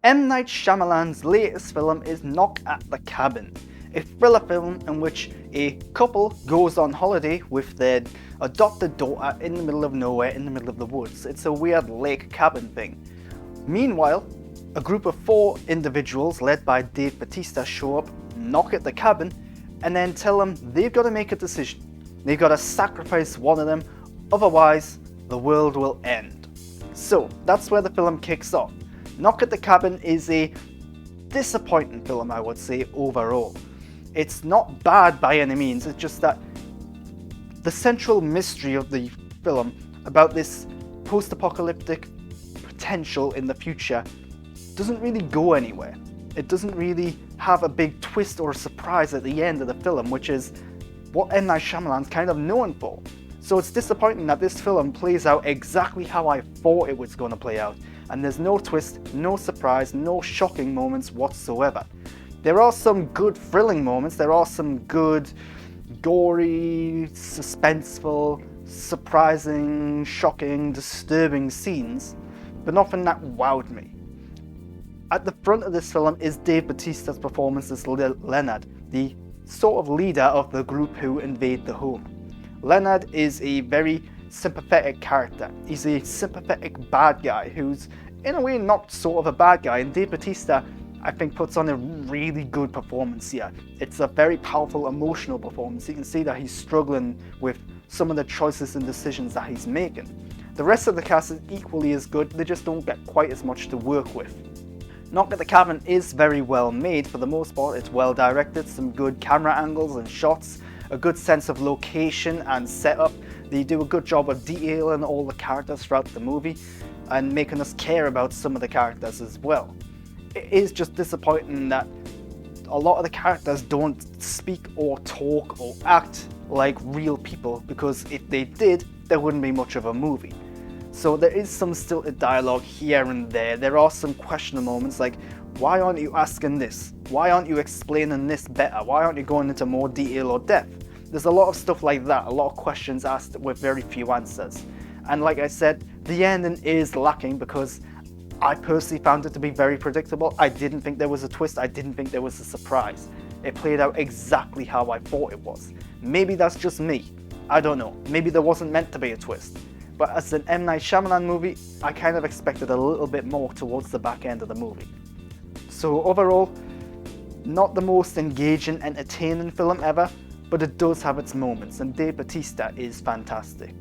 M. Night Shyamalan's latest film is Knock at the Cabin, a thriller film in which a couple goes on holiday with their adopted daughter in the middle of nowhere, in the middle of the woods. It's a weird lake cabin thing. Meanwhile, a group of 4 individuals led by Dave Bautista show up, knock at the cabin, and then tell them they've got to make a decision. They've got to sacrifice one of them, otherwise the world will end. So that's where the film kicks off. Knock at the Cabin is a disappointing film, I would say, overall. It's not bad by any means, it's just that the central mystery of the film about this post-apocalyptic potential in the future doesn't really go anywhere. It doesn't really have a big twist or a surprise at the end of the film, which is what M. Night Shyamalan's kind of known for. So it's disappointing that this film plays out exactly how I thought it was going to play out, and there's no twist, no surprise, no shocking moments whatsoever. There are some good thrilling moments, there are some good gory, suspenseful, surprising, shocking, disturbing scenes, but nothing that wowed me. At the front of this film is Dave Bautista's performance as Leonard, the sort of leader of the group who invade the home. Leonard is a very sympathetic character. He's a sympathetic bad guy who's in a way not sort of a bad guy, and Dave Bautista I think puts on a really good performance here. It's a very powerful emotional performance. You can see that he's struggling with some of the choices and decisions that he's making. The rest of the cast is equally as good, they just don't get quite as much to work with. Knock at the Cabin is very well made for the most part. It's well directed, some good camera angles and shots, a good sense of location and setup. They do a good job of detailing all the characters throughout the movie and making us care about some of the characters as well. It is just disappointing that a lot of the characters don't speak or talk or act like real people, because if they did, there wouldn't be much of a movie. So there is some stilted dialogue here and there. There are some questionable moments like, why aren't you asking this? Why aren't you explaining this better? Why aren't you going into more detail or depth? There's a lot of stuff like that, a lot of questions asked with very few answers. And like I said, the ending is lacking because I personally found it to be very predictable. I didn't think there was a twist, I didn't think there was a surprise. It played out exactly how I thought it was. Maybe that's just me, I don't know. Maybe there wasn't meant to be a twist. But as an M. Night Shyamalan movie, I kind of expected a little bit more towards the back end of the movie. So overall, not the most engaging, entertaining film ever, but it does have its moments, and Dave Bautista is fantastic.